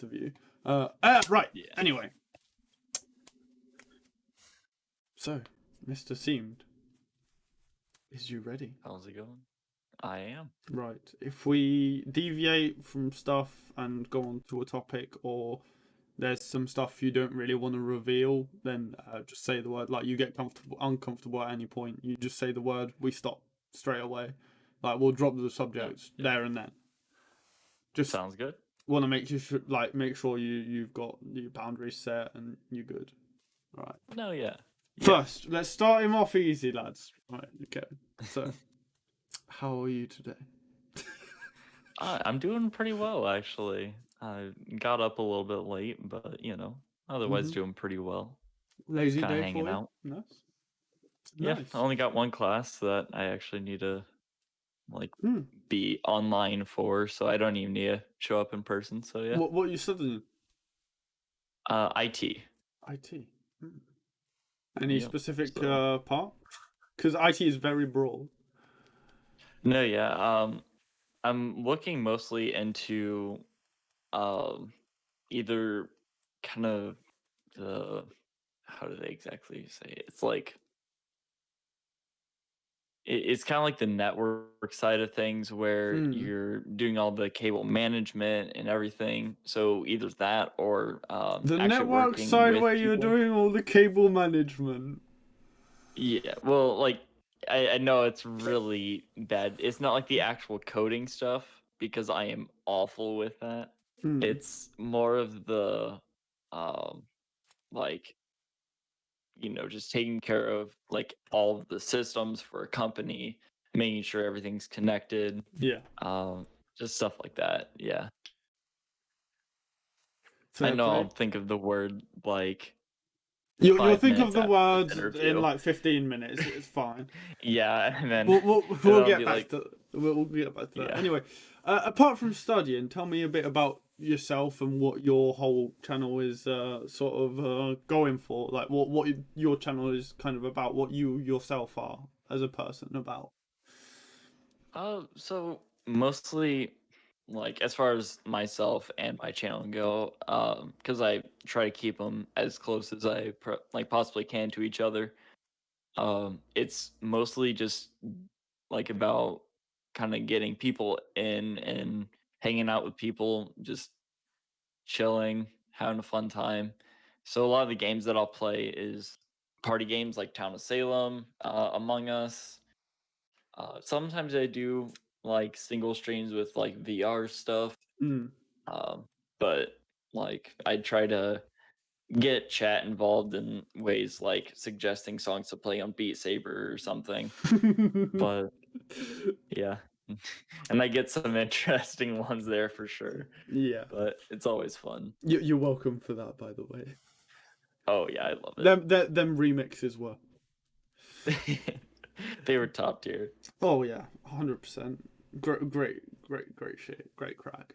interview. Right. Yeah. Anyway, so Mr. Seamed, is you ready? How's it going? I am. Right. If we deviate from stuff and go on to a topic, or there's some stuff you don't really want to reveal, then just say the word. Like, you get uncomfortable at any point, you just say the word. We stop straight away. Like, we'll drop the subject there and then. Just sounds good. Want to make sure you've got your boundaries set and you're good. All right. No, yeah. First, let's start him off easy, lads. Right. Okay. So, how are you today? I'm doing pretty well, actually. I got up a little bit late, but otherwise doing pretty well. Lazy Kind of day hanging for you? out. Nice. Yeah, Nice. I only got one class that I actually need to be online for, so I don't even need to show up in person. So yeah. What are you studying? IT. IT. Any specific So. part? Because IT is very broad. No, yeah. I'm looking mostly into either kind of the how do they exactly say it? It's like it's kind of like the network side of things where you're doing all the cable management and everything. So either that or the actually network working side with where people. you're doing all the cable management. Yeah, well, like I know it's really bad. It's not like the actual coding stuff because I am awful with that. It's more of the like just taking care of like all of the systems for a company, making sure everything's connected. Yeah. Just stuff like that. Yeah. Fair I know play. I'll think of the word like You'll think of 5 minutes the after word this in interview. like 15 minutes. It's fine. Yeah, and then we'll get back to that. Yeah. Anyway, apart from studying, tell me a bit about yourself and what your whole channel is sort of going for. Like what your channel is kind of about. What you yourself are as a person about. So mostly like as far as myself and my channel go, because I try to keep them as close as I possibly can to each other. It's mostly just like about kind of getting people in and hanging out with people, just chilling, having a fun time. So a lot of the games that I'll play is party games like Town of Salem, Among Us. Sometimes I do like single streams with like VR stuff. But like I try to get chat involved in ways like suggesting songs to play on Beat Saber or something. But yeah. And I get some interesting ones there for sure. Yeah. But it's always fun. You're welcome for that, by the way. Oh yeah, I love it. Them remixes were. They were top tier. Oh yeah, 100%. Great shit. Great crack.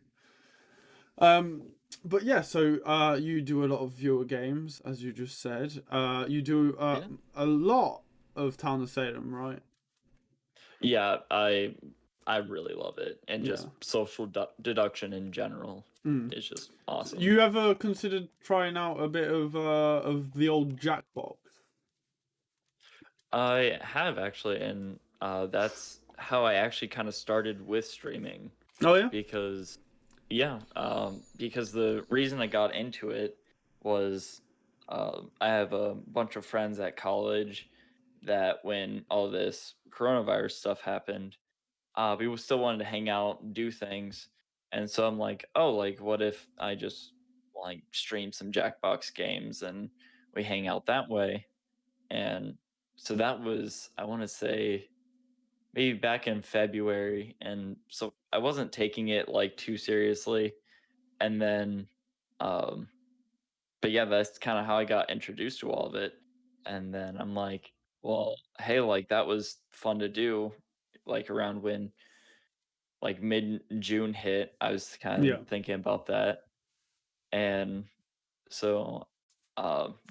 But yeah, so you do a lot of viewer games, as you just said. You do a lot of Town of Salem, right? Yeah, I really love it, and just social deduction in general is just awesome. You ever considered trying out a bit of the old Jackbox? I have actually, and that's how I actually kind of started with streaming. Oh yeah. Because the reason I got into it was I have a bunch of friends at college that when all this coronavirus stuff happened, we still wanted to hang out, do things, and so I'm like, oh, like what if I just like stream some Jackbox games and we hang out that way? And so that was, I want to say, maybe back in February, and so I wasn't taking it like too seriously, and then but yeah, that's kind of how I got introduced to all of it. And then I'm like, well, hey, like that was fun to do, like around when like mid-June hit, I was kind of thinking about that. And so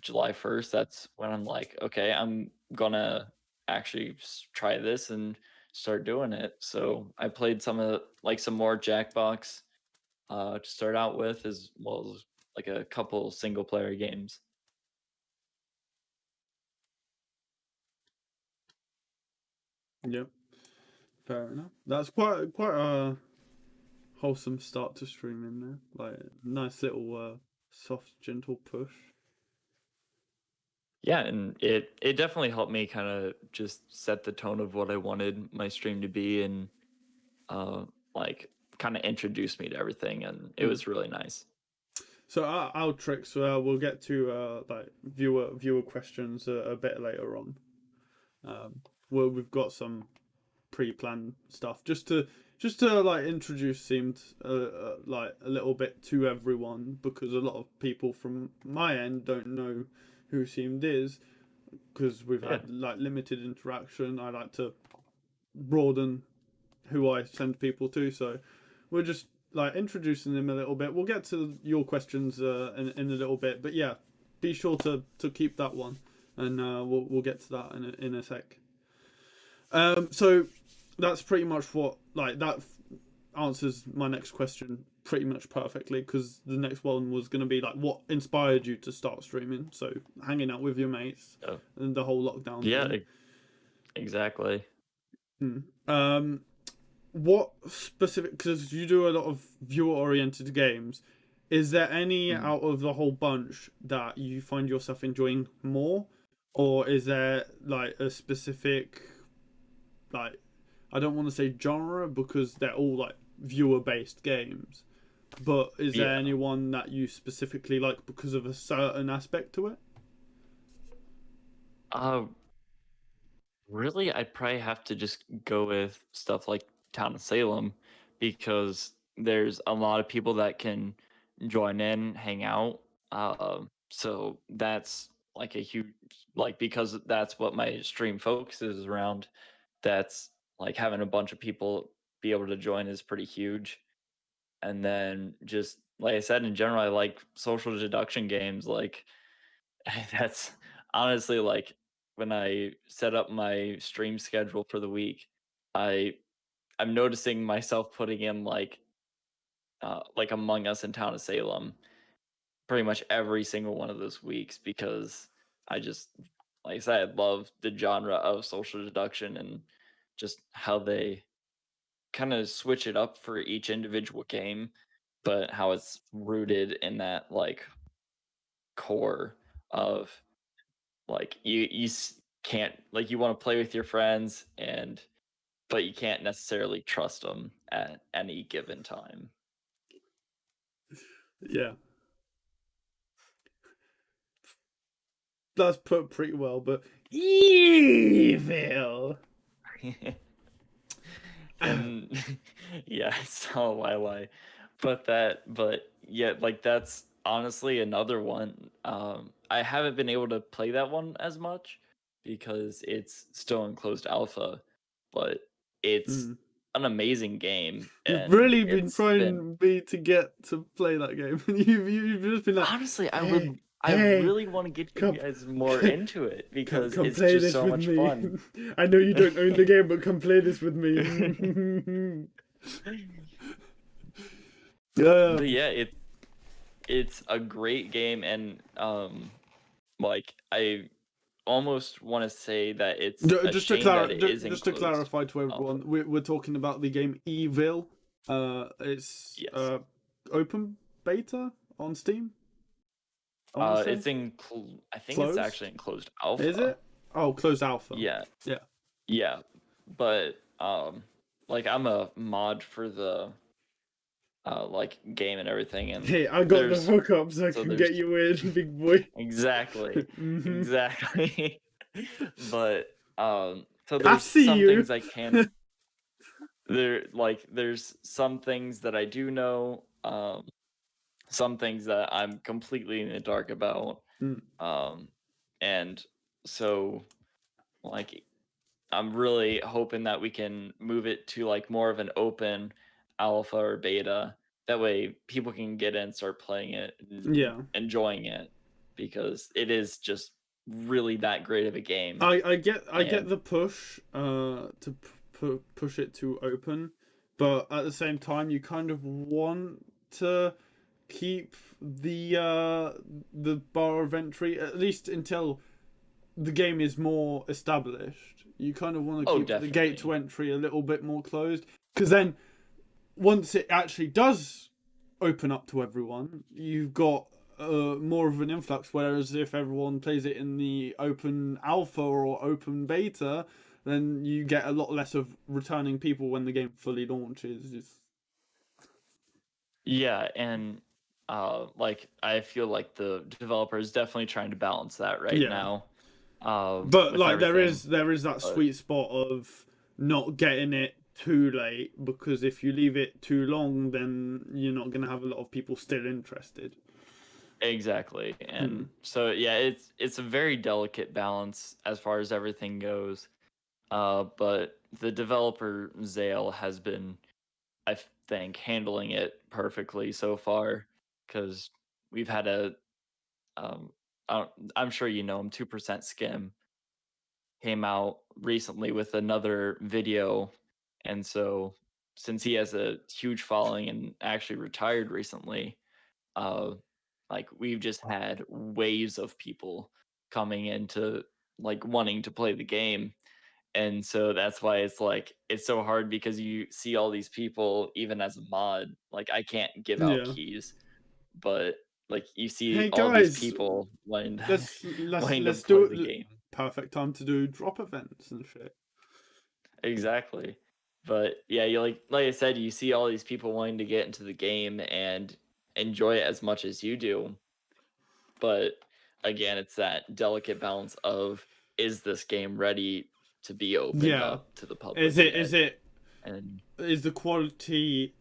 July 1st, that's when I'm like, okay, I'm gonna actually try this and start doing it. So I played some more Jackbox, to start out with, as well as like a couple single player games. Yep, fair enough. That's quite a wholesome start to streaming there. Like nice little soft, gentle push. Yeah, and it definitely helped me kind of just set the tone of what I wanted my stream to be, and uh, like kind of introduce me to everything, and it Hmm. was really nice. So our tricks, we'll get to like viewer questions a bit later on. Well, we've got some pre-planned stuff just to like introduce Seamed like a little bit to everyone, because a lot of people from my end don't know who Seamed is, because we've Yeah, had like limited interaction. I like to broaden who I send people to, so we're just like introducing them a little bit. We'll get to your questions in a little bit, but yeah, be sure to keep that one, and we'll get to that in a sec. So that's pretty much what like that answers my next question pretty much perfectly, because the next one was going to be like what inspired you to start streaming. So hanging out with your mates oh, and the whole lockdown yeah, thing. exactly. Hmm. What specific, because you do a lot of viewer oriented games, is there any Mm. out of the whole bunch that you find yourself enjoying more, or is there like a specific, like, I don't want to say genre because they're all like viewer based games, but is there Yeah. anyone that you specifically like because of a certain aspect to it? Uh, Really, I'd probably have to just go with stuff like Town of Salem, because there's a lot of people that can join in, hang out. So that's like a huge, like, because that's what my stream focuses around. That's like having a bunch of people be able to join is pretty huge. And then just like I said, in general, I like social deduction games. Like that's honestly like when I set up my stream schedule for the week, I I'm noticing myself putting in like Among Us and Town of Salem pretty much every single one of those weeks, because I just, like I said, I love the genre of social deduction and just how they kind of switch it up for each individual game, but how it's rooted in that like core of like can't, like, you want to play with your friends, and but you can't necessarily trust them at any given time. Yeah, that's put pretty well, but evil. And yeah, I saw why lie. But yeah, like that's honestly another one. I haven't been able to play that one as much because it's still in closed alpha, but it's Mm. an amazing game, You've and really been it's been, trying me to get to play that game. You've just been like, honestly, hey, I hey, really want to get you come, guys more into it come, because come it's play just this so with much me. fun. I know you don't own the game, but come play this with me. Yeah. But yeah, it's a great game, and like I almost want to say that it's a Just to shame that it is just to enclosed clarify to everyone, alpha. we're talking about the game Evil. It's Yes. open beta on Steam. I want to say It's in I think it's closed. actually in closed Is alpha. it? Oh, closed alpha. Yeah. Yeah. Yeah. But like I'm a mod for the like game and everything, and Hey, I got the there's hookups. I so can there's get you in, big boy. exactly. Hmm. Exactly. But so I there's see some you. things I can, there's some things that I do know, some things that I'm completely in the dark about. Mm, Um and so like I'm really hoping that we can move it to like more of an open alpha or beta. That way people can get in, start playing it, and yeah. enjoying it, because it is just really that great of a game. I get And the push push it to open, but at the same time you kind of want to keep the bar of entry, at least until the game is more established. You kind of want to Oh, keep the gate to definitely. entry a little bit more closed, because then once it actually does open up to everyone, you've got more of an influx. Whereas if everyone plays it in the open alpha or open beta, then you get a lot less of returning people when the game fully launches. Yeah, and like I feel like the developer is definitely trying to balance that right Yeah, now, but with like everything. there is that But sweet spot of not getting it too late, because if you leave it too long, then you're not gonna have a lot of people still interested. exactly, Hmm. and so yeah, it's a very delicate balance as far as everything goes. But the developer Zale has been, I think, handling it perfectly so far because we've had a um, I'm sure you know him, 2% Skim came out recently with another video, and so since he has a huge following and actually retired recently, uh, like we've just had waves of people coming into like wanting to play the game, and so that's why it's like it's so hard because you see all these people even as a mod. Like I can't give out Yeah. keys, but like you see Hey all these guys, people wanting wanting to let's play do the it. game. Perfect time to do drop events and shit. Exactly. But yeah, you like I said, you see all these people wanting to get into the game and enjoy it as much as you do. But again, it's that delicate balance of is this game ready to be opened Yeah. up to the public Is it yet? And is the quality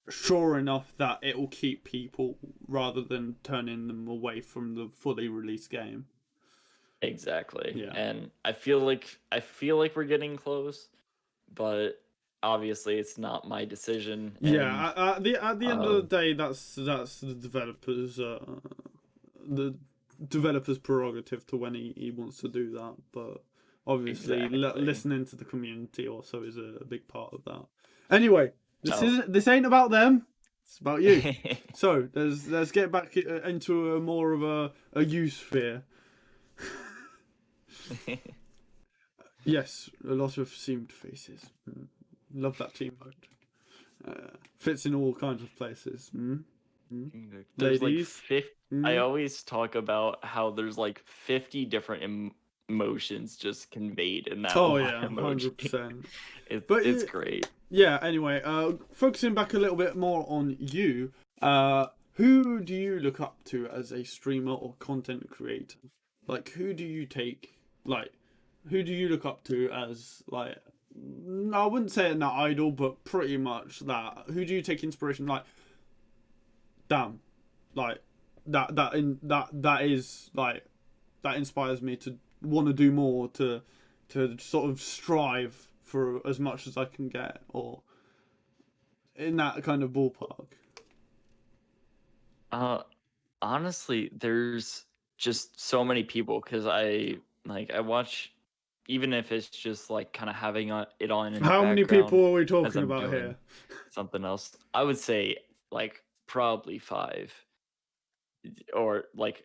sure enough that it will keep people rather than turning them away from the fully released game? exactly. Yeah. And I feel like we're getting close, but obviously it's not my decision and Yeah, at the end of uh the day, that's the developer's prerogative to when he wants to do that. But obviously, exactly. listening to the community also is a big part of that. Anyway, So this ain't about them. It's about you. So let's get back into a more of a you sphere. Yes, a lot of seamed faces. Love that team mode. Fits in all kinds of places. there's like Ladies. 50. I always talk about how there's like 50 different emotions just conveyed in that Oh one yeah, emoji. 100%. It's But great. yeah, anyway, focusing back a little bit more on you, who do you look up to as a streamer or content creator? Like, who do you take, like, who do you look up to as, like, I wouldn't say an idol, but pretty much that. Who do you take inspiration? Like, damn, like, that is, like, that inspires me to want to do more, to sort of strive for as much as I can get, or in that kind of ballpark. Uh Honestly, there's just so many people because I watch, even if it's just like kind of having it on in the How many people background are we as talking I'm about doing here? something else. I would say like probably five or like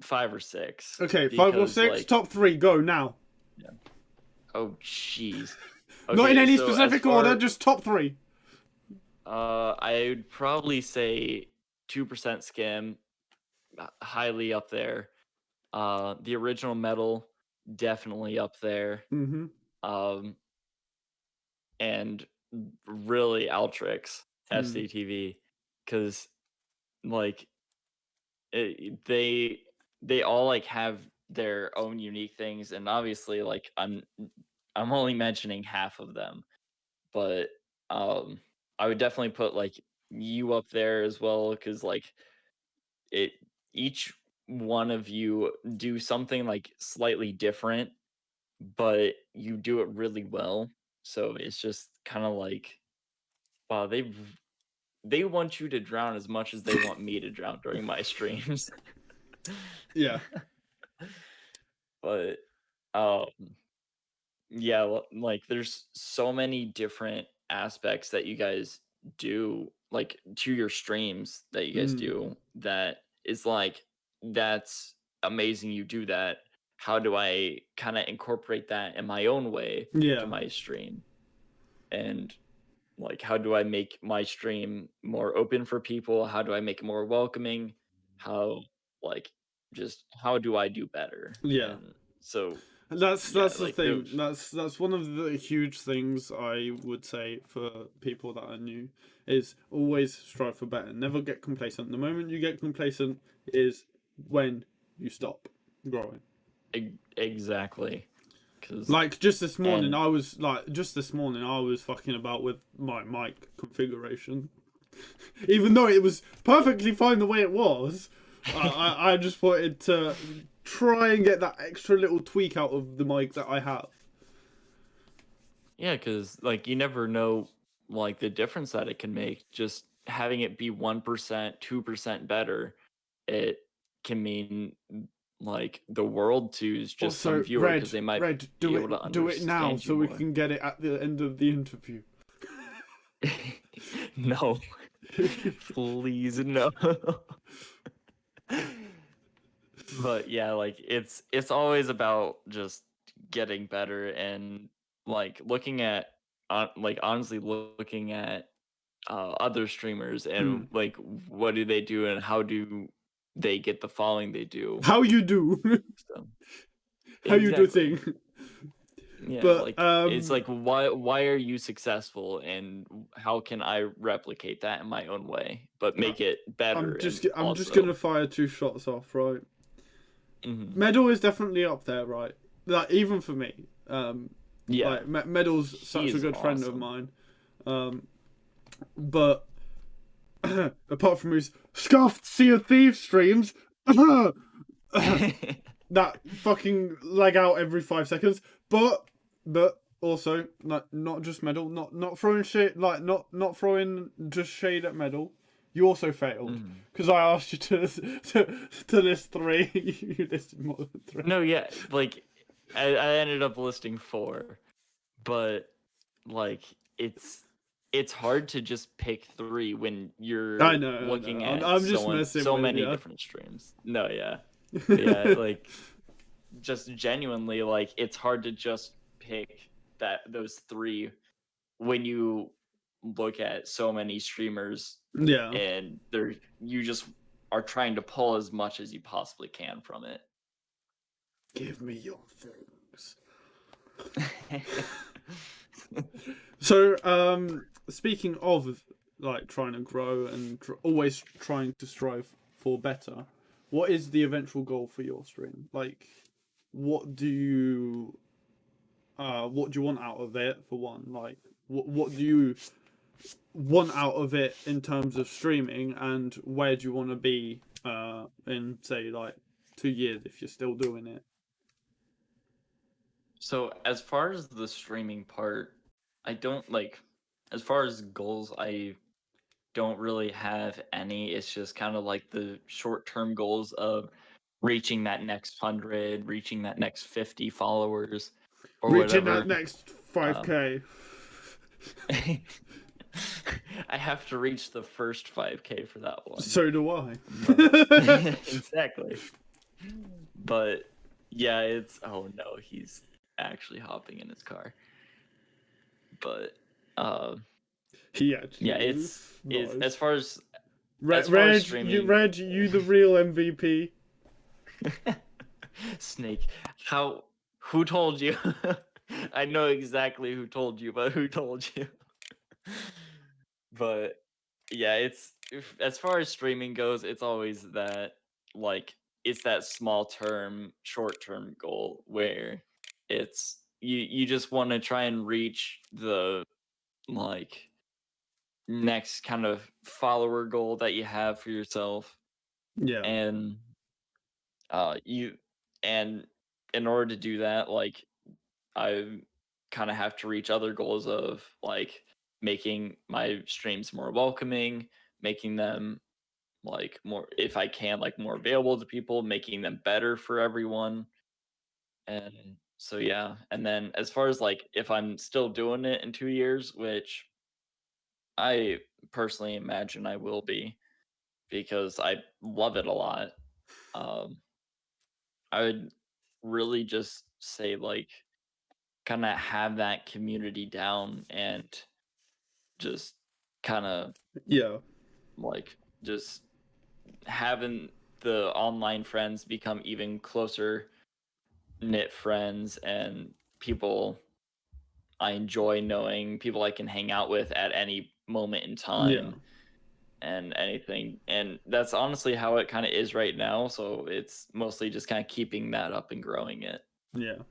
five or six Okay, five or because six, like top three, go now. yeah. Oh jeez. Not in Okay, any so as specific order, far just top three. I would probably say 2% skim, highly up there. The original metal definitely up there. Mm-hmm. Um, and really Altrix Mm. FCTV because like they all like have their own unique things, and obviously like I'm only mentioning half of them, but um, I would definitely put like you up there as well because like it each one of you do something like slightly different, but you do it really well. So it's just kind of like, wow, they want you to drown as much as they want me to drown during my streams. Yeah. But um yeah, like there's so many different aspects that you guys do, like, to your streams that you guys Mm, do that is like, that's amazing you do that. How do I kind of incorporate that in my own way to yeah, my stream? And like, how do I make my stream more open for people? How do I make it more welcoming? How, like, just how do I do better? yeah. And so, yeah, That's the like thing. those. That's one of the huge things I would say for people that are new is always strive for better. Never get complacent. The moment you get complacent is when you stop growing. Exactly. Because, Like just this morning, and I was fucking about with my mic configuration, even though it was perfectly fine the way it was. I just wanted to try and get that extra little tweak out of the mic that I have. yeah, because like you never know like the difference that it can make. Just having it be 1%, 2% better, it can mean like the world to just some Also, viewer because they might Red, be able to do it now understand you so we more. can get it at the end of the interview. No, please no. But yeah, like it's always about just getting better and like looking at like honestly looking at other streamers Hmm. and like what do they do and how do they get the following they do. How you do? So How you do exactly. thing? Yeah, But like it's like why are you successful and how can I replicate that in my own way but make it better and I'm just gonna also fire two shots off, right? mhm. Medal is definitely up there, right? Like even for me, Yeah, like Medal's he such a is good friend of awesome. mine. But apart from his scuffed Sea of Thieves streams, that fucking lag out every 5 seconds. But also not just Medal, not throwing shit like not throwing just shade at Medal. You also failed Mhm. because I asked you to list three. You listed more than three. No, yeah, like I ended up listing four, but like it's hard to just pick three when I you're know, I know. looking at I'm just messing so with many you. different streams. No, yeah. But yeah, like just genuinely like it's hard to just pick that those three when you look at so many streamers Yeah. and they're you just are trying to pull as much as you possibly can from it. Give me your things. So, speaking of like trying to grow and always trying to strive for better, what is the eventual goal for your stream? Like, what do you what do you want out of it for one? Like, what do you want out of it in terms of streaming, and where do you want to be in say like 2 years if you're still doing it? So as far as the streaming part, I don't like as far as goals, I don't really have any. It's just kind of like the short-term goals of reaching that next 100, reaching that next 50 followers or Reaching that whatever. next Um 5K. I have to reach the first 5K for that one. So do I. But exactly. But yeah, it's oh no, he's actually hopping in his car. But uh He yeah, actually is it's nice. as far as streaming Red, you the real MVP. Snake, how who told you? I know exactly who told you, but who told you? But yeah, as far as streaming goes, it's always that like it's that small term, short term goal where it's you just want to try and reach the like next kind of follower goal that you have for yourself Yeah, and you and in order to do that like I kind of have to reach other goals of like making my streams more welcoming, making them like more if I can like more available to people, making them better for everyone. And so yeah, and then as far as like if I'm still doing it in 2 years, which I personally imagine I will be because I love it a lot. Um, I would really just say like kind of have that community down and just kind of Yeah, like just having the online friends become even closer knit friends and people I enjoy knowing, people I can hang out with at any moment in yeah, time and anything. And that's honestly how it kind of is right now. So it's mostly just kind of keeping that up and growing it. yeah.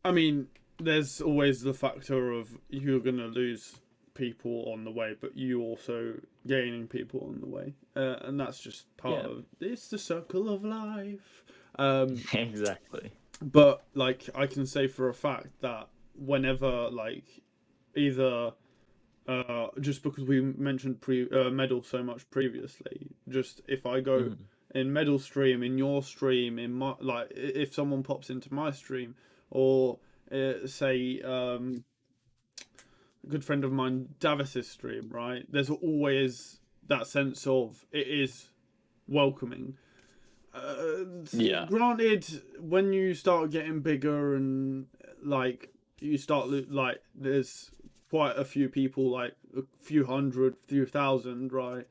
I mean, there's always the factor of you're gonna lose people on the way, but you also gaining people on the way, and that's just part Yeah, of it's the circle of life. Um, exactly. but like I can say for a fact that whenever like either just because we mentioned medal so much previously, just if I go Mhm. in medal stream, in your stream, in my like if someone pops into my stream, or say a good friend of mine Davis's stream, right? There's always that sense of it is welcoming. Yeah. Granted, when you start getting bigger and like you start like there's quite a few people, like a few hundred, few thousand, right?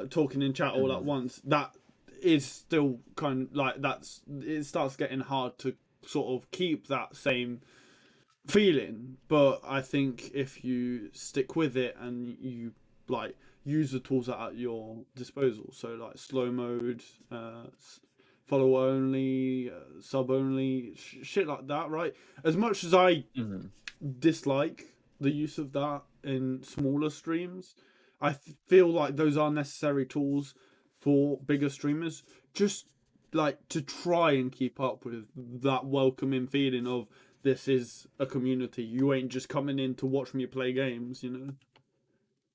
Talking in chat all at Mhm. once. That is still kind of like that's it starts getting hard to sort of keep that same feeling. But I think if you stick with it and you like use the tools that are at your disposal, so like slow mode, follow only, sub only, shit like that, right? As much as I Mhm. dislike the use of that in smaller streams, I feel like those are necessary tools for bigger streamers. Just like to try and keep up with that welcoming feeling of this is a community. You ain't just coming in to watch me play games, you know?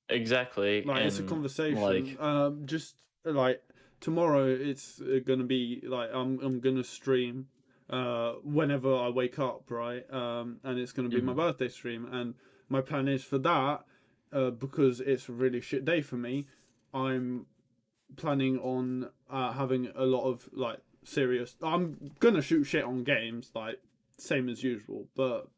Exactly. Like it's a And conversation. like, Just like tomorrow, it's gonna be like I'm gonna stream, whenever I wake up, right? And it's gonna be my mhm. birthday stream, and my plan is for that, because it's a really shit day for me. I'm planning on having a lot of like serious. I'm gonna shoot shit on games, like same as usual, but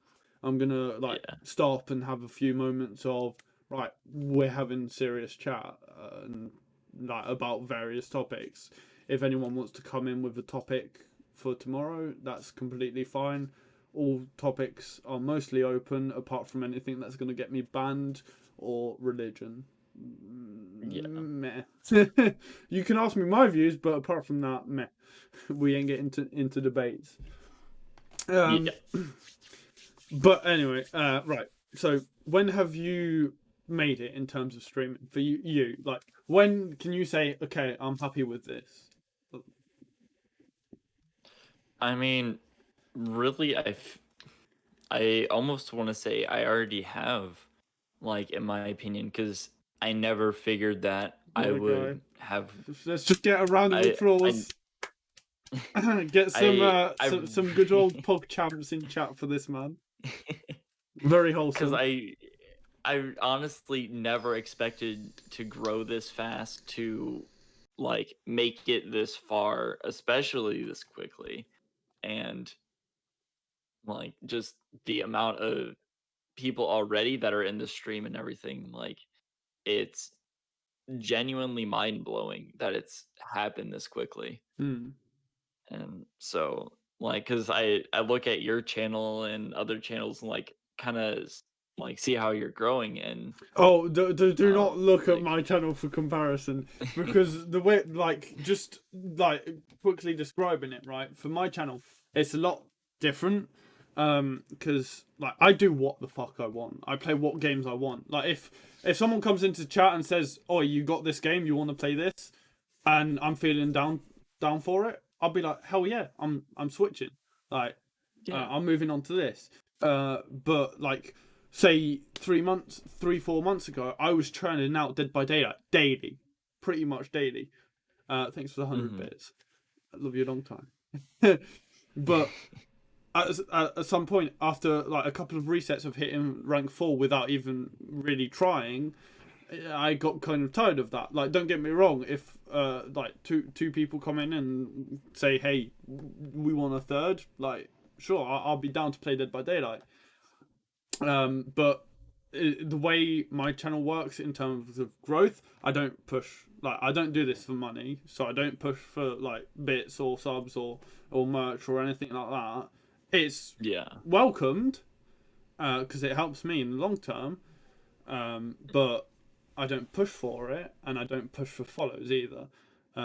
I'm gonna like Yeah. stop and have a few moments of right. We're having serious chat, and like about various topics. If anyone wants to come in with a topic for tomorrow, that's completely fine. All topics are mostly open, apart from anything that's going to get me banned or religion. Yeah. Meh. You can ask me my views, but apart from that, meh. We ain't getting into debates. Um, Yeah. but anyway, right. So when have you made it in terms of streaming for you? You like when can you say, okay, I'm happy with this? I mean, really, I almost want to say I already have, like, in my opinion, because I never figured that I What a guy. would have. Let's just get a round of I applause. Get some I some good old pog champs in chat for this man. Very because wholesome. I honestly never expected to grow this fast to like make it this far, especially this quickly, and like just the amount of people already that are in the stream and everything, like it's genuinely mind blowing that it's happened this quickly. Hmm. And so, like, because I look at your channel and other channels and like kind of like see how you're growing and Oh, do not look at like my channel for comparison, because the way, like, just like quickly describing it, right? For my channel, it's a lot different. Because like I do what the fuck I want. I play what games I want. Like if someone comes into chat and says, "Oh, you got this game, you want to play this," and I'm feeling down for it, I'll be like, "Hell yeah, I'm switching." Like yeah. I'm moving on to this. But like, say 3 4 months ago, I was churning out Dead by Daylight daily, pretty much daily. Thanks for the 100 Hmm. bits. I love you a long time. But at some point after like a couple of resets of hitting rank 4 without even really trying, I got kind of tired of that. Like, don't get me wrong, if like two people come in and say, hey, we want a third, like, sure, I'll be down to play Dead by Daylight. But the way my channel works in terms of growth, I don't push, like, I don't do this for money, so I don't push for like bits or subs or merch or anything like that. It's Yeah. welcomed because it helps me in the long term, but I don't push for it, and I don't push for follows either.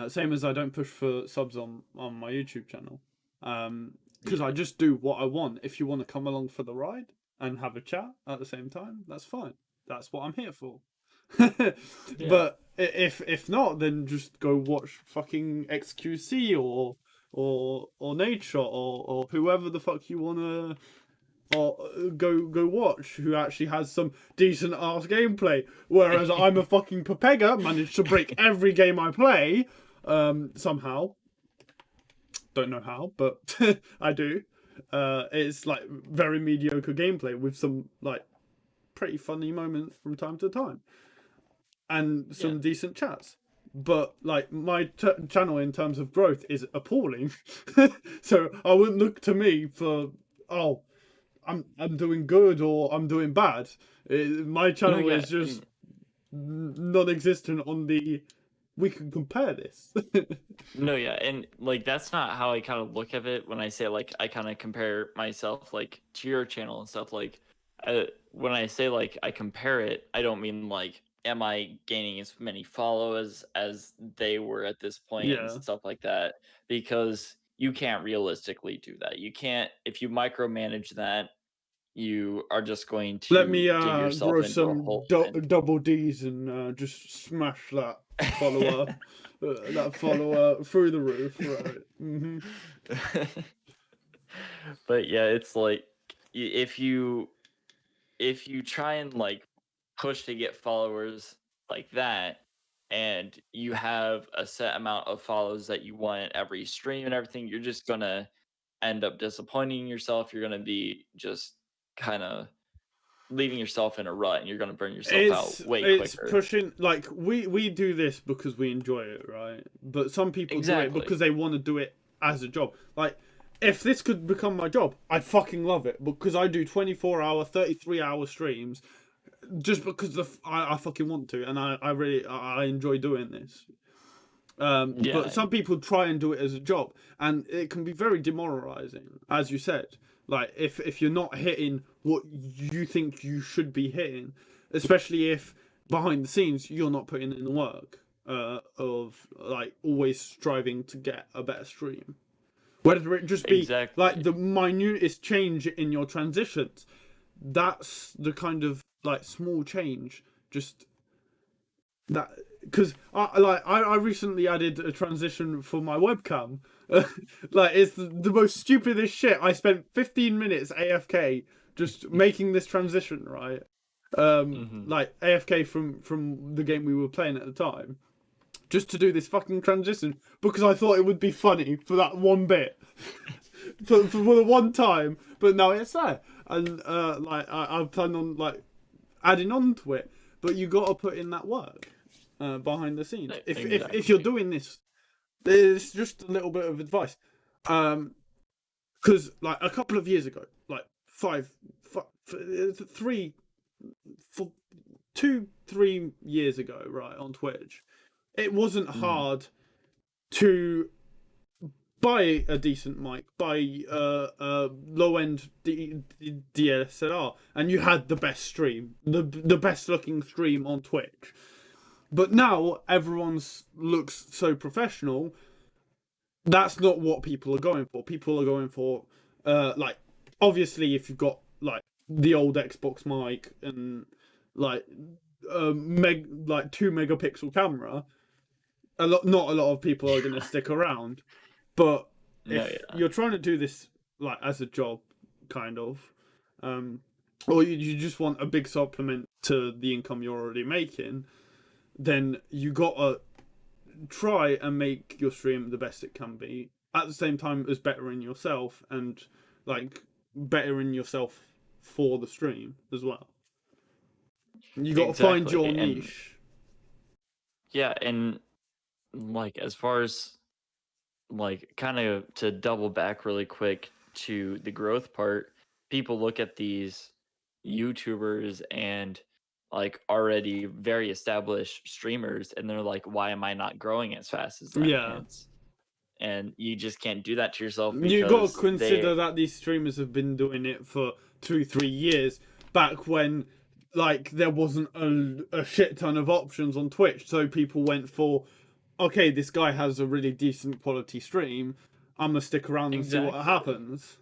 Same as I don't push for subs on my YouTube channel, because I just do what I want. If you want to come along for the ride and have a chat at the same time, that's fine. That's what I'm here for. Yeah. But if not, then just go watch fucking XQC or Nature or whoever the fuck you wanna or go watch, who actually has some decent ass gameplay. Whereas I'm a fucking Pepega, managed to break every game I play, somehow. Don't know how, but I do. It's like very mediocre gameplay with some like pretty funny moments from time to time, and some Yeah. decent chats. But like my channel in terms of growth is appalling, so I wouldn't look to me for oh I'm doing good or I'm doing bad. My No, channel yeah. is just non-existent on the. We can compare this. No, yeah, and like that's not how I kind of look at it when I say like I kind of compare myself like to your channel and stuff. Like, when I say like I compare it, I don't mean like am I gaining as many followers as they were at this point and Yeah. stuff like that, because you can't realistically do that. You can't if you micromanage that, you are just going Let me to dig yourself grow into a some hole. And double D's and just smash follower that follower through the roof, right? But yeah, it's like if you try and like push to get followers like that, and you have a set amount of follows that you want at every stream and everything, you're just gonna end up disappointing yourself. You're gonna be just kind of leaving yourself in a rut, and you're gonna burn yourself out way It's quicker. pushing, like we do this because we enjoy it, right? But some people do it Exactly. because they want to do it as a job. Like, if this could become my job, I'd fucking love it because I do 24-hour, 33-hour streams just because I fucking want to, and I really I enjoy doing this. But Yeah. some people try and do it as a job, and it can be very demoralizing, as you said. Like, if you're not hitting what you think you should be hitting, especially if behind the scenes you're not putting in the work of like always striving to get a better stream. Whether it just be like Exactly. the minutest change in your transitions, that's the kind of like small change, just that, because I recently added a transition for my webcam. Like, it's the most stupidest shit. I spent 15 minutes AFK just making this transition, right? Hmm. Like AFK from the game we were playing at the time, just to do this fucking transition because I thought it would be funny for that one bit, for the one time. But now it's there, and like I plan on like adding on to it. But you got to put in that work behind the scenes. If you're Exactly. doing this, there's just a little bit of advice. Because like a couple of years ago, like three, 3 years ago, right, on Twitch, it wasn't Mhm. hard to buy a decent mic, buy a low end DSLR, and you had the best stream, the best looking stream on Twitch. But now everyone's looks so professional. That's not what people are going for. People are going for, like, obviously, if you've got like the old Xbox mic and like like 2 megapixel camera, not a lot of people are gonna stick around. But No, if yeah. you're trying to do this like as a job, kind of, um, or you just want a big supplement to the income you're already making, then you gotta try and make your stream the best it can be at the same time as bettering yourself and like bettering yourself for the stream as well. You got to find Exactly. your And niche. yeah, and like as far as like kind of to double back really quick to the growth part, people look at these YouTubers and like already very established streamers and they're like, why am I not growing as fast as them? Yeah. And you just can't do that to yourself You got to because consider that these streamers have been doing it for 2-3 years back when like there wasn't a shit ton of options on Twitch, so people went for, okay, this guy has a really decent quality stream, I'm gonna stick around and see what exactly. happens.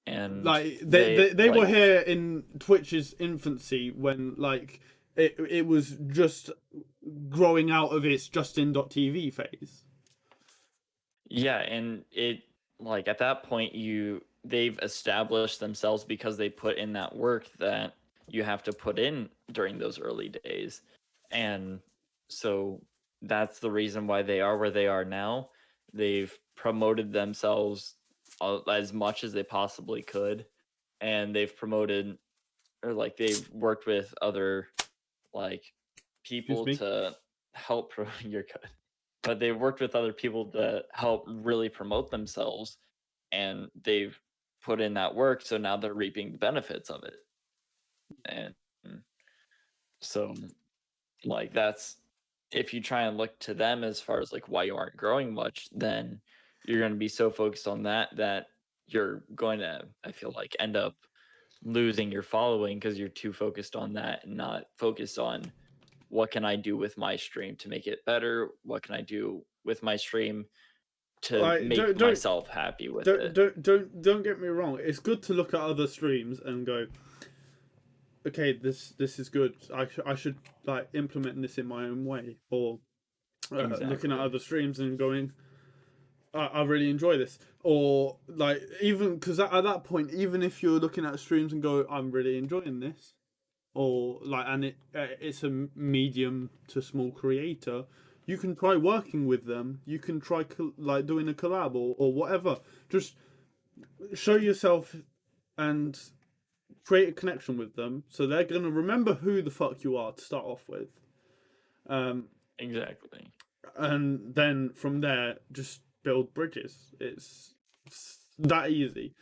And Like they they were here in Twitch's infancy when like it was just growing out of its Justin.tv phase. yeah, and it like at that point they've established themselves because they put in that work that you have to put in during those early days. And so that's the reason why they are where they are now. They've promoted themselves as much as they possibly could, and they've promoted or like they've worked with other like Excuse people me. to help you're good, but they've worked with other people to help really promote themselves, and they've put in that work, so now they're reaping the benefits of it. And so like that's if you try and look to them as far as like why you aren't growing much, then you're going to be so focused on that you're going to, I feel like, end up losing your following because you're too focused on that and not focused on what can I do with my stream to make it better? What can I do with my stream to Like make myself happy with it? don't get me wrong. It's good to look at other streams and go, okay, this is good. I should like implement this in my own way, or looking at Exactly. other streams and going, I really enjoy this, or like even because at that point, even if you're looking at streams and go, I'm really enjoying this, or like, and it's a medium to small creator, you can try working with them. You can try like doing a collab or whatever. Just show yourself and create a connection with them, so they're gonna remember who the fuck you are to start off with. Exactly. And then from there, just build bridges. It's that easy.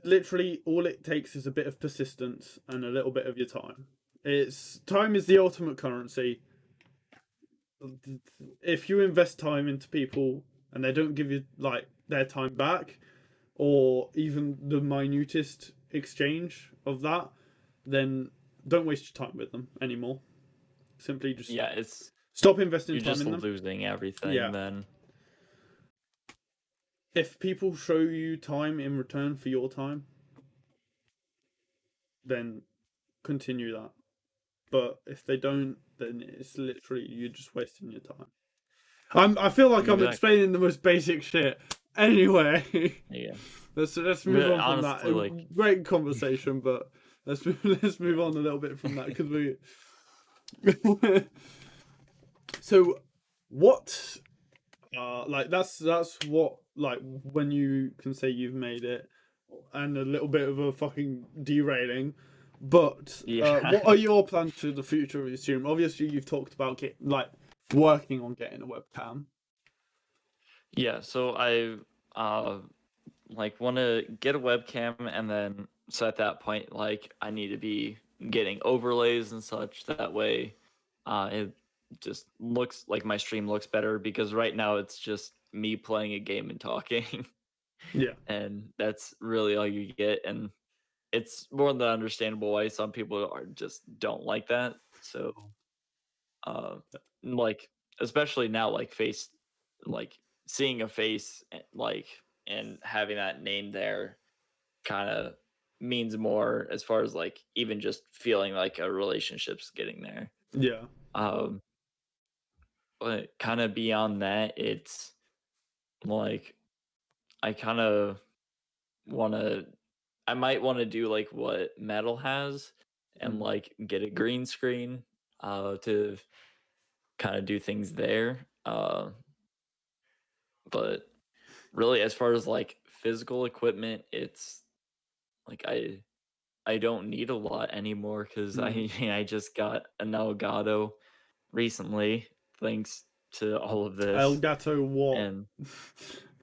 Literally, all it takes is a bit of persistence and a little bit of your time. It's time is the ultimate currency. If you invest time into people and they don't give you like their time back, or even the minutest exchange of that, then don't waste your time with them anymore. Simply just Yeah, it's stop investing you're time just in them. losing everything Yeah. then. If people show you time in return for your time, then continue that. But if they don't, then it's literally you're just wasting your time. I feel like I'm Exactly. explaining the most basic shit. Anyway, Yeah. let's move But on from that. honestly, like Great conversation, but let's move on a little bit from that because we. So, what? Like that's what like when you can say you've made it, and a little bit of a fucking derailing. But yeah. what are your plans for the future of your stream? Obviously, you've talked about working on getting a webcam. Yeah, so I uh like want to get a webcam, and then so at that point like I need to be getting overlays and such, that way it just looks like my stream looks better, because right now it's just me playing a game and talking. Yeah, And that's really all you get, and it's more than understandable why some people are just don't like that. So uh like especially now, like face, like seeing a face like and having that name there kind of means more, as far as like even just feeling like a relationship's getting there. yeah, um but kind of beyond that, it's like I kind of want to I might want to do like what Metal has, and mm. like get a green screen to kind of do things there. But really, as far as like physical equipment, it's like I don't need a lot anymore because I Mm. I just got an Elgato recently, thanks to all of this, Elgato what? and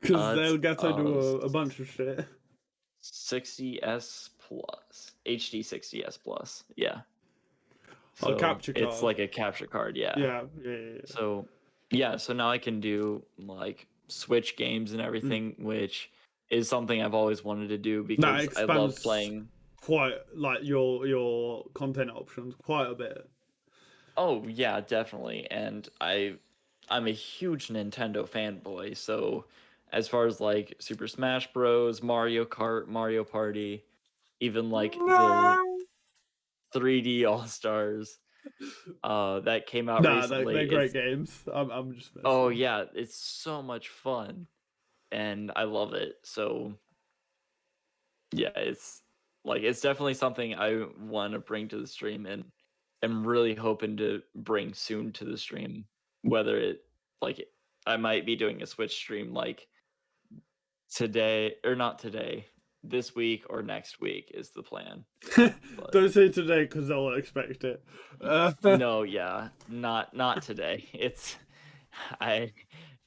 Because the it's Elgato do a bunch of shit. 60s plus HD 60s plus, yeah. A So capture it's card. like a capture card, yeah. Yeah, yeah, yeah. So yeah, so now I can do like Switch games and Mm. everything, which is something I've always wanted to do That because I love expands playing. quite like your content options quite a bit. Oh yeah, definitely. And I'm a huge Nintendo fanboy, so as far as like Super Smash Bros, Mario Kart, Mario Party, even like the No. 3D All-Stars that came out Nah, recently, they're great it's games. I'm just oh messing. yeah, it's so much fun and I love it. So yeah, it's definitely something I want to bring to the stream and am really hoping to bring soon to the stream. Whether it like I might be doing a Switch stream like today or not today, this week or next week is the plan. But Don't say today because they'll expect it. no, yeah, not today. It's I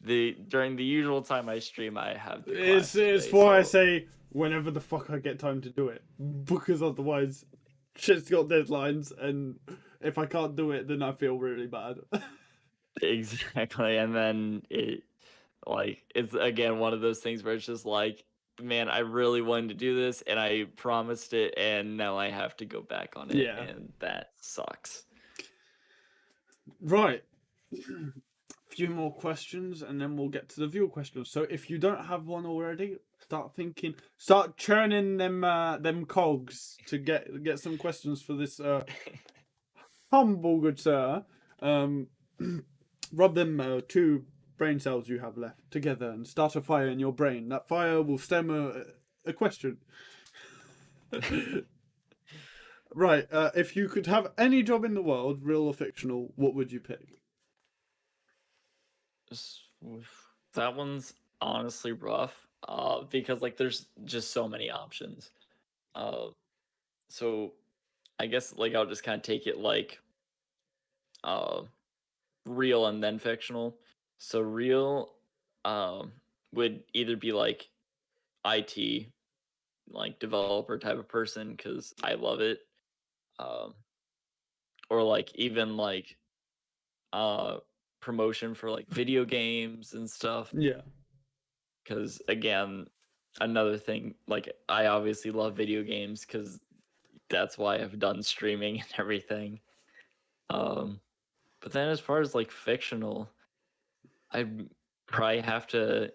the during the usual time I stream, I have the class it's today, why I so say whenever the fuck I get time to do it, because otherwise, shit's got deadlines, and if I can't do it, then I feel really bad. exactly. And then it's again one of those things where it's just like, man, I really wanted to do this and I promised it and now I have to go back on it Yeah. and that sucks. Right. Few more questions and then we'll get to the viewer questions. So if you don't have one already, start churning them cogs to get some questions for this humble good sir. Um, rub them two brain cells you have left together and start a fire in your brain. That fire will stem a question. Right. If you could have any job in the world, real or fictional, what would you pick? That one's honestly rough because like there's just so many options. Uh, so I guess like I'll just kind of take it like uh, real and then fictional. So real um, would either be like IT, like developer type of person because I love it, um, or like even like uh, promotion for like video games and stuff. Yeah. Because again, another thing, like I obviously love video games because that's why I've done streaming and everything. Um, but then as far as like fictional, I'd probably have to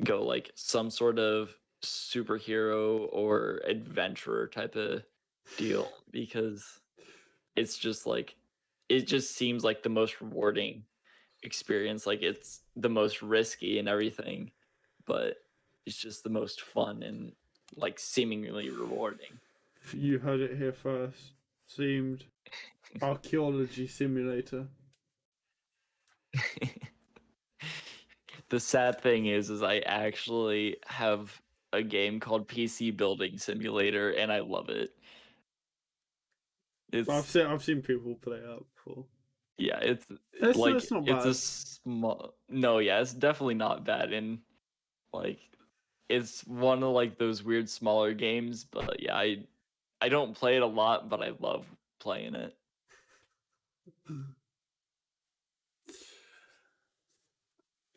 go like some sort of superhero or adventurer type of deal because it's just like it just seems like the most rewarding experience. Like it's the most risky and everything, but it's just the most fun and like seemingly rewarding. You heard it here first. Seemed archaeology simulator. The sad thing is I actually have a game called PC Building Simulator and I love it. It's I've seen people play out before. yeah, it's It's like not it's a bad. small no, yeah, it's definitely not bad and like it's one of like those weird smaller games, but yeah, I don't play it a lot, but I love playing it.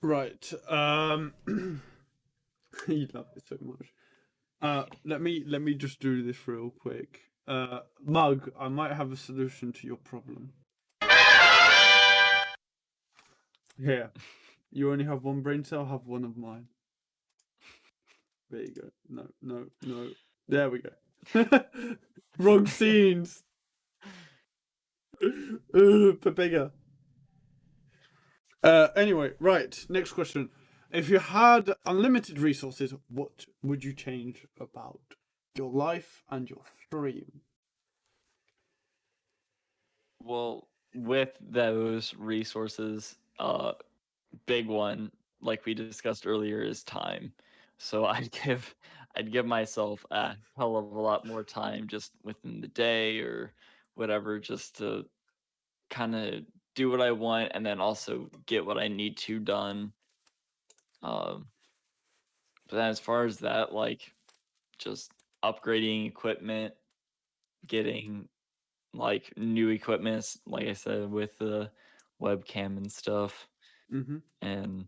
Right. You love it so much. Let me just do this real quick. Mug, I might have a solution to your problem. Here, you only have one brain cell. Have one of mine. There you go. No, no, no. There we go. Wrong scenes. Pepega. Anyway, right. Next question. If you had unlimited resources, what would you change about your life and your stream? Well, with those resources, big one, like we discussed earlier, is time. So I'd give myself a hell of a lot more time just within the day or whatever, just to kind of do what I want and then also get what I need to done. Um, but then as far as that, like just upgrading equipment, getting like new equipment, like I said, with the webcam and stuff, Mm-hmm. and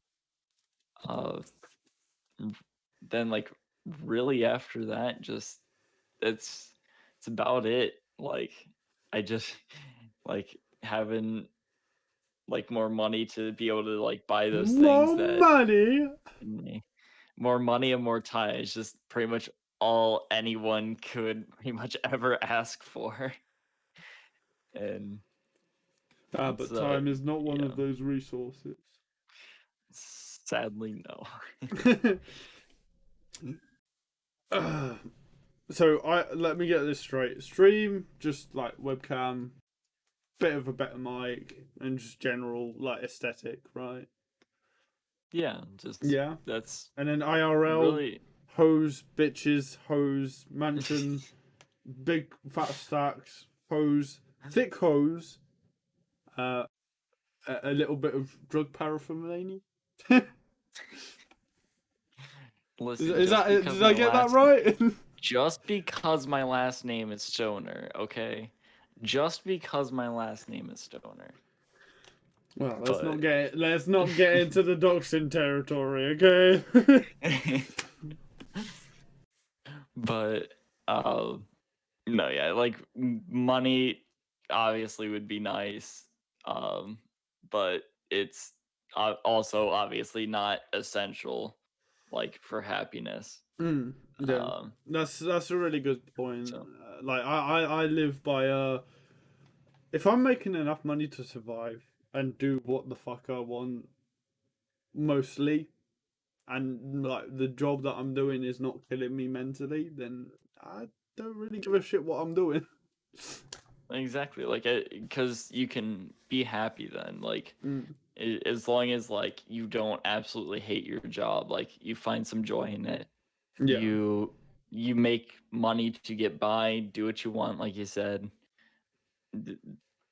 uh, r- then like really after that, just it's it's about it. Like I just like having like more money to be able to like buy those things More that money. me more money and more time is just pretty much all anyone could pretty much ever ask for. And it's But time is not one of yeah, those resources. sadly no. Uh, so I let me get this straight. Stream, just like webcam, bit of a better mic, and just general like aesthetic, right? Yeah, just Yeah. that's And then IRL, really hose, bitches, hose, mansion, big fat stacks, hose, thick hose, uh, a little bit of drug paraphernalia. listen, Is that? Did I get that right? just because my last name is Stoner, okay? Just because my last name is Stoner. Well, But let's not get into the doxing territory, okay? but no, yeah, like money obviously would be nice. Um but it's also obviously not essential like for happiness. Yeah, Um that's a really good point. so Like I live by if I'm making enough money to survive and do what the fuck I want mostly, and like the job that I'm doing is not killing me mentally, then I don't really give a shit what I'm doing. exactly, like cuz you can be happy then, like Mm, as long as like you don't absolutely hate your job, like you find some joy in it. yeah. You you make money to get by, do what you want like you said. th-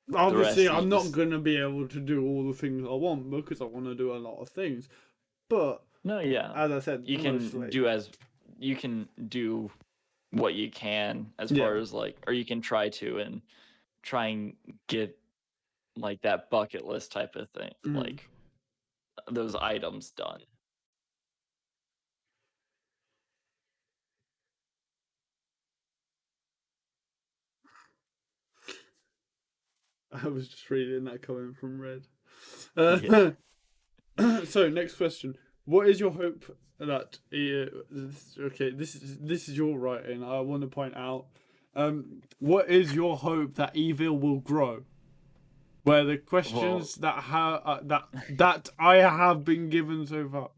the Obviously, rest is I'm not just gonna be able to do all the things I want because I want to do a lot of things. But no, yeah. as I said, You can mostly, do as you can do what you can as yeah. far as like or you can try to and try and get like that bucket list type of thing, Mm. like those items done. I was just reading that coming from Red. Yeah. So next question: what is your hope that? Okay, this is your writing. I want to point out. What is your hope that evil will grow? Where the Well, questions that I have been given so far.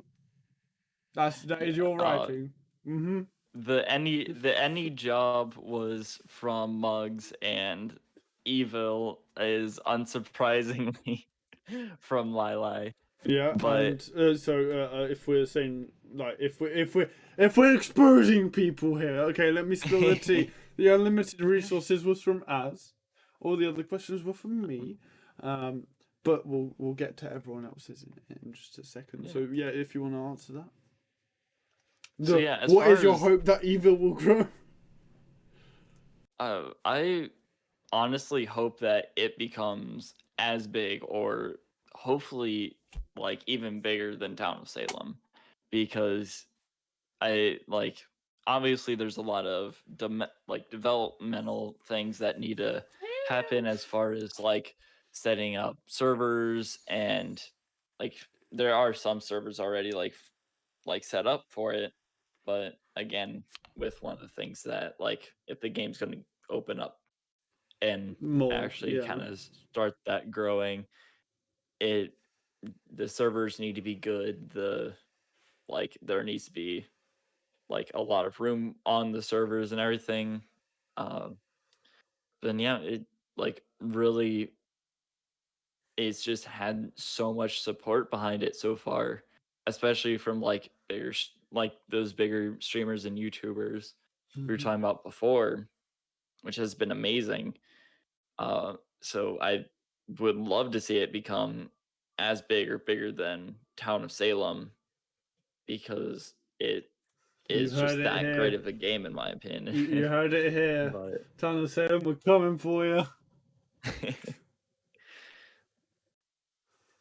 That is your uh writing. Mm-hmm. the any job was from Mugs and evil is unsurprisingly from Lili. Yeah, But and if we're saying like if we're exposing people here, okay, let me spill the tea. The unlimited resources was from Az. All the other questions were from me. Um, but we'll get to everyone else's in just a second. yeah. So yeah, if you want to answer that, So the yeah, as what far is your as hope that evil will grow? I honestly hope that it becomes as big or hopefully like even bigger than Town of Salem because I like obviously there's a lot of like developmental things that need to happen as far as like setting up servers and like there are some servers already like set up for it, but again with one of the things that like if the game's going to open up and More, actually yeah. kind of start that growing, it the servers need to be good, the like there needs to be like a lot of room on the servers and everything. Um, then yeah, it like really it's just had so much support behind it so far, especially from like like those bigger streamers and YouTubers we were Mhm. talking about before, which has been amazing. So I would love to see it become as big or bigger than Town of Salem because it You is heard just it that great here. of a game in my opinion. You heard it here. But Tunnel Sam, we're coming for you.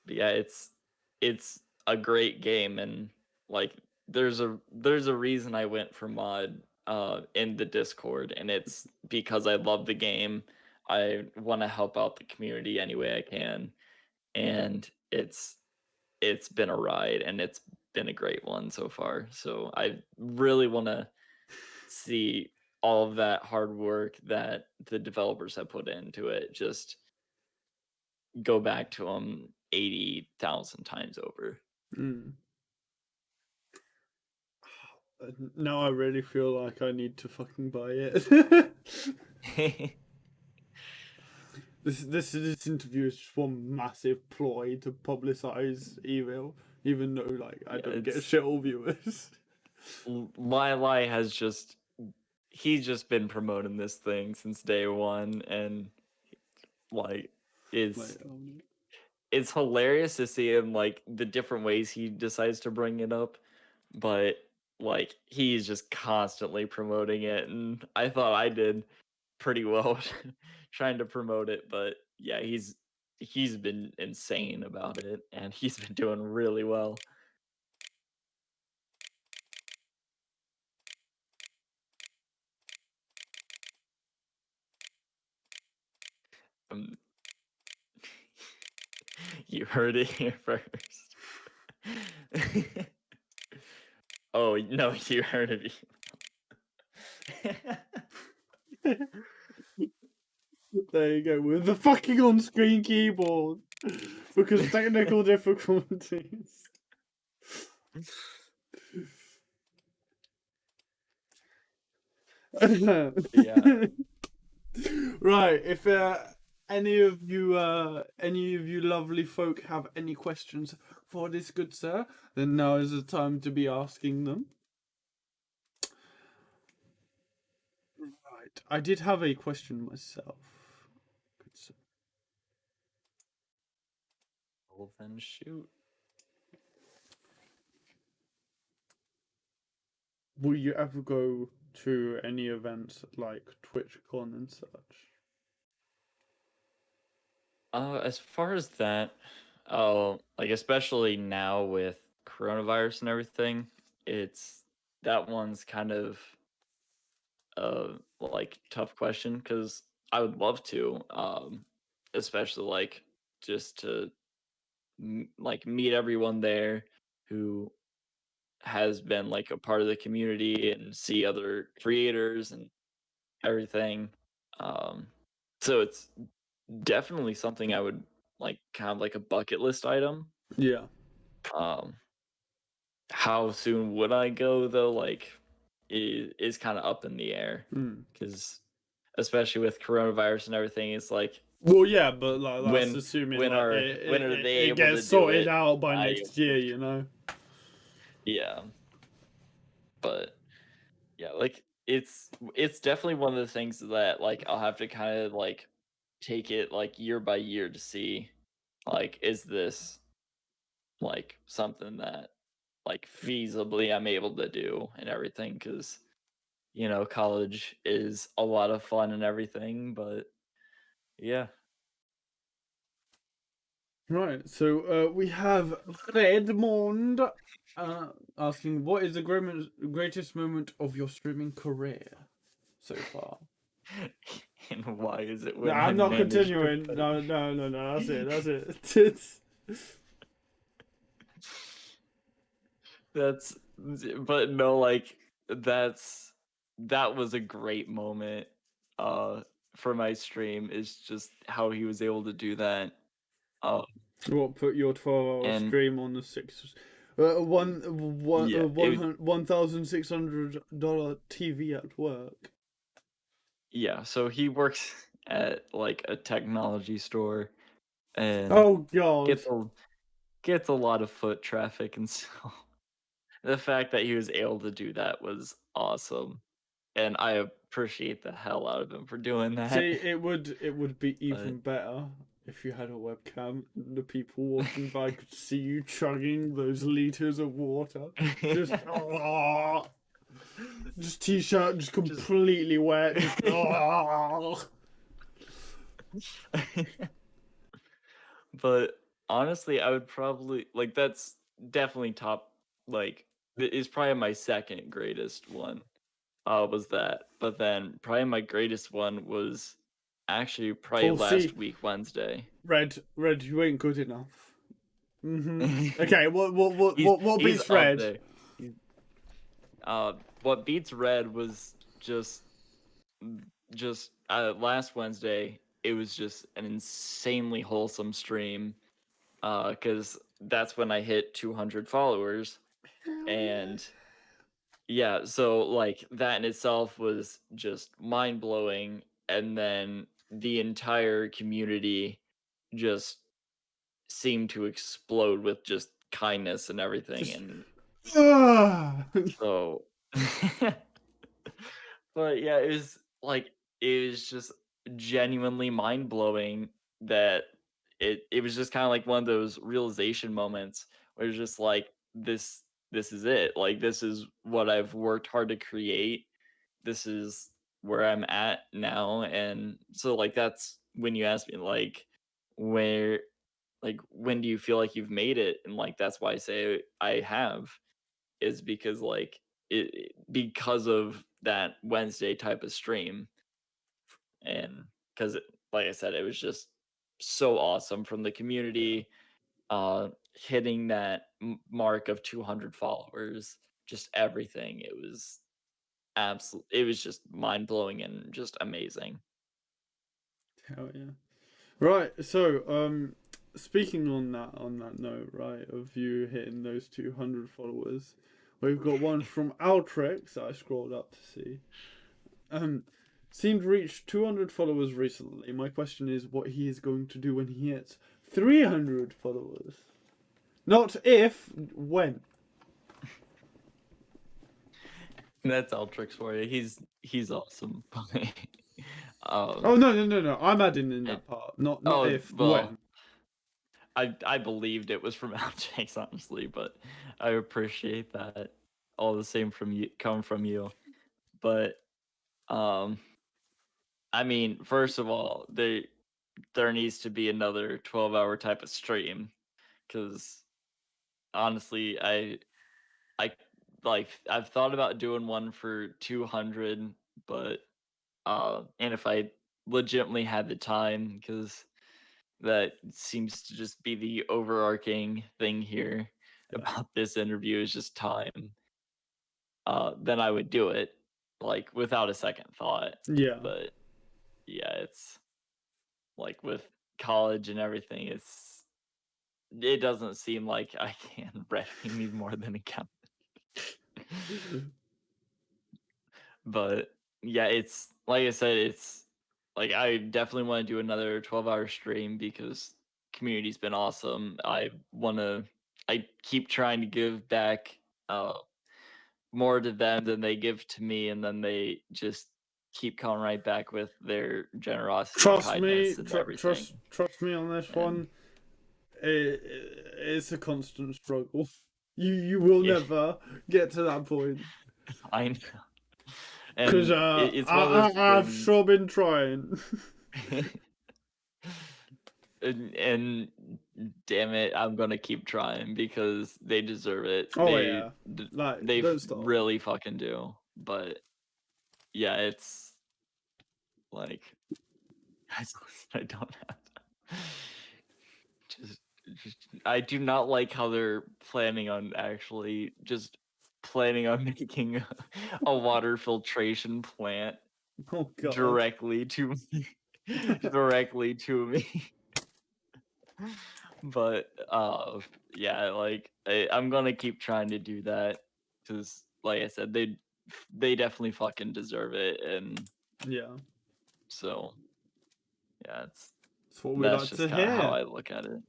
yeah, it's a great game and like there's a reason I went for mod in the Discord and it's because I love the game. I want to help out the community any way I can and it's been a ride and it's been a great one so far. So I really want to see all of that hard work that the developers have put into it just go back to them 80,000 times over. Mm. Now I really feel like I need to fucking buy it. This interview is just one massive ploy to publicize email, even though like I Yeah, don't get it's shit all viewers. Lyle has just he's just been promoting this thing since day one and like Like, it's it's hilarious to see him like the different ways he decides to bring it up, but like he's just constantly promoting it and I thought I did pretty well trying to promote it, but yeah, he's been insane about it and he's been doing really well. Um, you heard it here first. Oh no, you heard it. there you go with the fucking on-screen keyboard because technical difficulties. Yeah. Right, if any of you lovely folk have any questions for this good sir, then now is the time to be asking them. Right, I did have a question myself. Good sir. Well then shoot. Will you ever go to any events like TwitchCon and such? As far as that, oh, like especially now with coronavirus and everything, it's that one's kind of like tough question because I would love to, especially like just to like meet everyone there who has been like a part of the community and see other creators and everything. Um, so it's definitely something I would like kind of like a bucket list item. Yeah. Um, how soon would I go though? Like, is kind of up in the air Mm. because, especially with coronavirus and everything, it's like Well, yeah, but like that's when assuming when like are it, when it, are it they it able to gets do sorted it? out by I next year, you know. yeah, but yeah, like it's definitely one of the things that like I'll have to kind of like take it like year by year to see like is this like something that like feasibly I'm able to do and everything because college is a lot of fun and everything, but yeah. Right, so we have Redmond asking, what is the greatest moment of your streaming career so far? And why is it No, when I I'm not managed to continuing. put No, no, no, no. That's it. That's it. It's... that's but no, like that was a great moment uh for my stream is just how he was able to do that. uh What put your 12-hour and stream on the six? One one yeah, $1,600 TV at work. yeah, so he works at like a technology store and Oh God. gets a gets a lot of foot traffic and so the fact that he was able to do that was awesome, and I appreciate the hell out of him for doing that. See, it would be But even better if you had a webcam and the people walking by could see you chugging those liters of water. Just just t-shirt just just completely wet, just but honestly, I would probably like that's definitely top like is probably my second greatest one. Was that. But then probably my greatest one was actually probably Oh, see, last week Wednesday. red, you ain't good enough. Okay, what He's beats up red? there. He's, what beats red was just last Wednesday. It was just an insanely wholesome stream. Because that's when I hit 200 followers, Hell yeah. and yeah, so like that in itself was just mind blowing, and then the entire community just seemed to explode with just kindness and everything, Just and ah. so but yeah, it was just genuinely mind blowing that it was just kind of like one of those realization moments where it's just like this is it. Like this is what I've worked hard to create. This is where I'm at now. And so like that's when you ask me where when do you feel like you've made it? And like that's why I say I have is because because of that Wednesday type of stream, and because like I said, it was just so awesome from the community, hitting that mark of 200 followers, just everything. It was it was just mind blowing and just amazing. Hell yeah. Right, so speaking on that note, right, of you hitting those 200 followers, we've got one from Altrix that I scrolled up to see. Um seemed to reach 200 followers recently. My question is what he is going to do when he hits 300 followers. Not if, when. That's Ultrix for you. He's awesome. Oh um, no. I'm adding in and- that part. Not oh if, well, when. I believed it was from Outtakes, honestly, but I appreciate that all the same from you come from you. But um I mean, first of all, there needs to be another 12-hour type of stream because honestly, I like I've thought about doing one for 200, but and if I legitimately had the time because that seems to just be the overarching thing here Yeah. about this interview is just time. Then I would do it like without a second thought. Yeah. But yeah, it's like with college and everything, it doesn't seem like I can readily need more than a count. But yeah, it's like I said, it's like I definitely want to do another 12-hour stream because community's been awesome. I keep trying to give back more to them than they give to me, and then they just keep coming right back with their generosity and Trust me, kindness and everything. trust me on this And one. It's a constant struggle. You will yeah, never get to that point I know. because And it's one of those I've things. sure been trying. And damn it, I'm gonna keep trying because they deserve it. Oh yeah, like They don't stop. really fucking do. But yeah, it's like I don't have just, I do not like how they're planning on actually just planning on making a water filtration plant Oh god. directly to me, directly to me. But yeah, like I'm gonna keep trying to do that because like I said, they definitely fucking deserve it. And Yeah, so yeah, that's what we that's like just to kind of how hear. I look at it.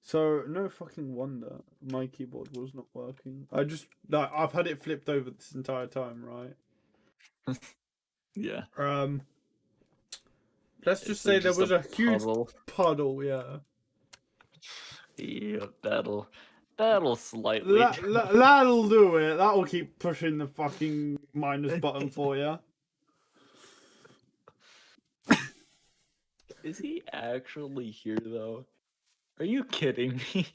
So no fucking wonder my keyboard was not working. I've had it flipped over this entire time, right? Yeah. Let's just It's say there just was a a huge puddle. puddle, yeah. Yeah, that'll slightly. That'll do it. That'll keep pushing the fucking minus button for you. Is he actually here though? Are you kidding me?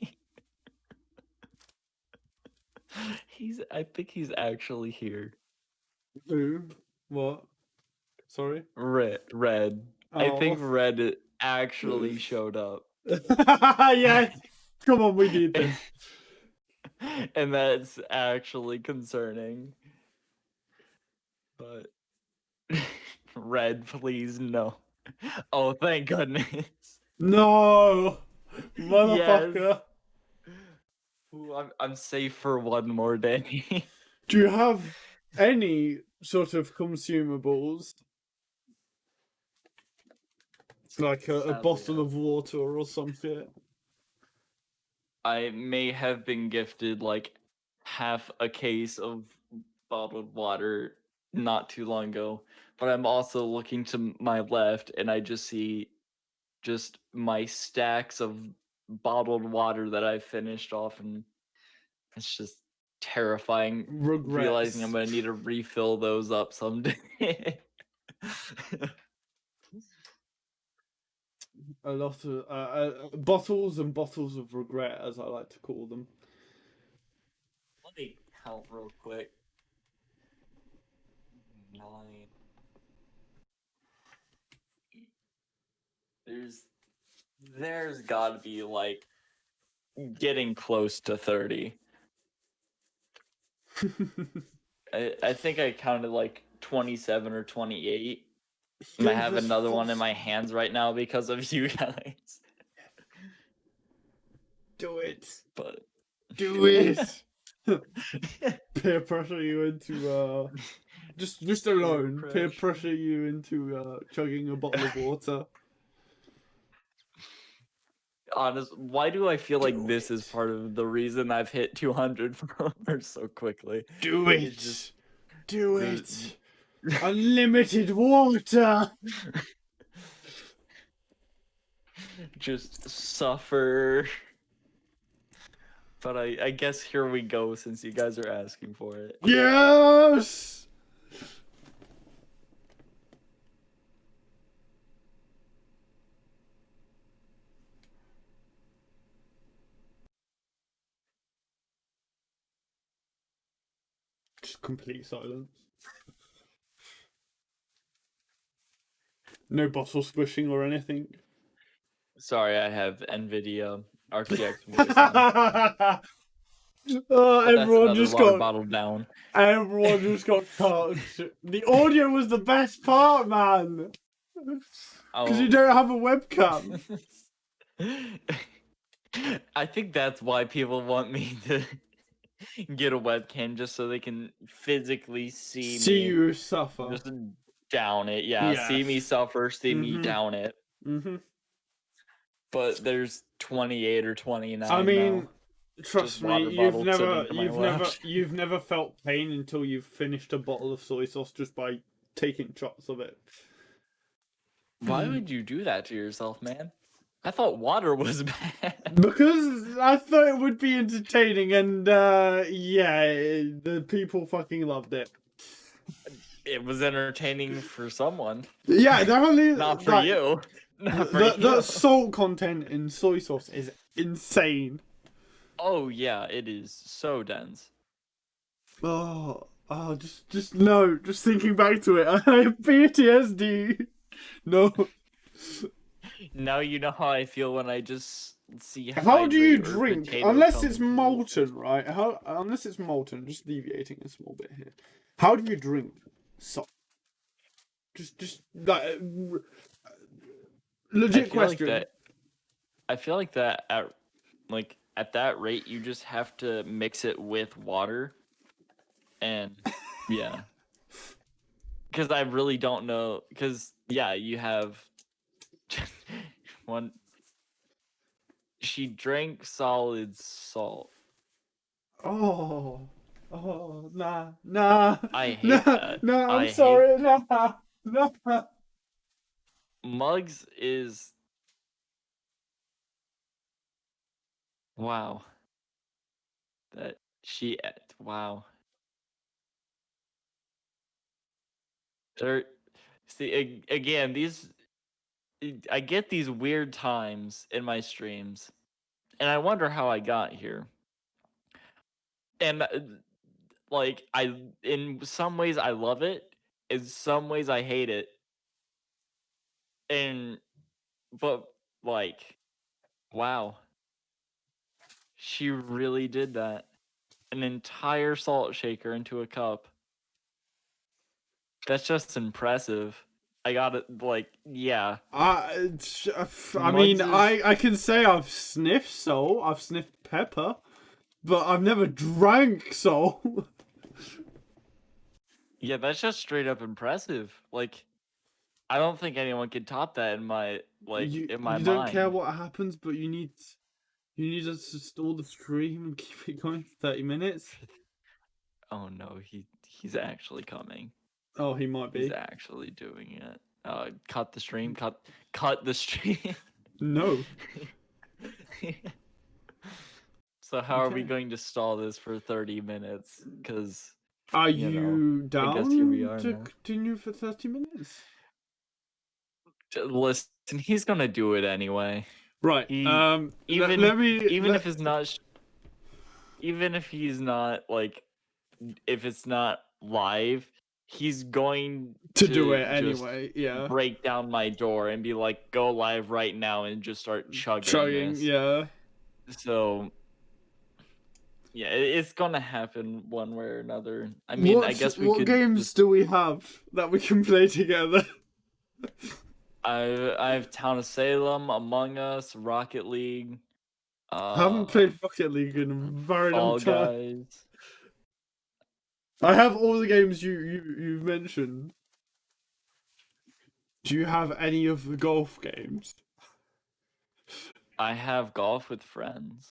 I think he's actually here. Who? What? Sorry? Red. I think Oh. Red actually showed up. Yeah. Come on, we need this. And that's actually concerning. But Red, please no. Oh, thank goodness. No, Yes. motherfucker. Ooh, I'm safe for one more day. Do you have any sort of consumables? Like a Sadly, bottle of water or some shit? I may have been gifted like half a case of bottled water not too long ago, but I'm also looking to my left and I just see just my stacks of bottled water that I finished off, and it's just terrifying realizing I'm Regrets. gonna need to refill those up someday. A lot of bottles and bottles of regret, as I like to call them. Let me count real quick. 9. There's got to be like getting close to 30. I think I counted like 27 or 28. And I have another one in my hands right now because of you guys. Do it. But Do it. Peer pressure you into just alone. Peer pressure you into chugging a bottle of water. Honest, why do I feel like this is part of the reason I've hit 200 followers so quickly? Do it. Do it. Unlimited water. Just suffer. But I guess here we go since you guys are asking for it. Yes. Just complete silence. No bottle squishing or anything. Sorry, I have NVIDIA RTX voice on. Oh, But everyone just water got bottle down. Everyone just got touched. The audio was the best part, man. Because you don't have a webcam. I think that's why people want me to get a webcam, just so they can physically see me. You suffer. Just down it, yeah. Yes. See me suffer, see me down it. But there's 28 or 29. I mean, now. Trust me, you've never felt pain until you've finished a bottle of soy sauce just by taking shots of it. Why would you do that to yourself, man? I thought water was bad. Because I thought it would be entertaining, and yeah, the people fucking loved it. It was entertaining for someone. Yeah, definitely not for you. Not for you. The salt content in soy sauce is insane. Oh yeah, it is so dense. Oh, just no. Just thinking back to it, I have PTSD. No. Now you know how I feel when I just see. How do you drink? Unless it's molten, right? Unless it's molten, just deviating a small bit here. How do you drink salt? Just like legit question. I feel like that at that rate, you just have to mix it with water, and yeah. Because I really don't know. Because yeah, you have one. She drank solid salt. Oh, oh, nah, nah, I hate nah, that. nah. I'm I hate sorry, nah, nah. Mugs is wow. That wow. There, see again I get these weird times in my streams, and I wonder how I got here. And like in some ways I love it, in some ways I hate it. And but like wow, she really did that. An entire salt shaker into a cup. That's just impressive. I got it like yeah. I, I mean, Mugs is I can say I've sniffed salt, I've sniffed pepper, but I've never drank salt. yeah, that's just straight up impressive. Like I don't think anyone could top that in my You don't care mind. what happens, but you need us to stall the stream and keep it going for 30 minutes. Oh no, he's actually coming. Oh, he might He's be. actually doing it. Cut the stream. Cut the stream. No. So how are we Okay. going to stall this for 30 minutes? Because Are you know, you I guess here we down are to now. continue for 30 minutes? Listen, he's gonna do it anyway. Right. He Let me even if it's not even if he's not like if it's not live, he's going to do to it just anyway. Yeah. break down my door and be like, "Go live right now," and just start chugging Chugging. this. Yeah. So yeah, it's gonna happen one way or another. I mean, I guess we What could games just. do we have that we can play together? I have Town of Salem, Among Us, Rocket League, I haven't played Rocket League in a very long Fall time. Guys. I have all the games you mentioned. Do you have any of the golf games? I have Golf with Friends.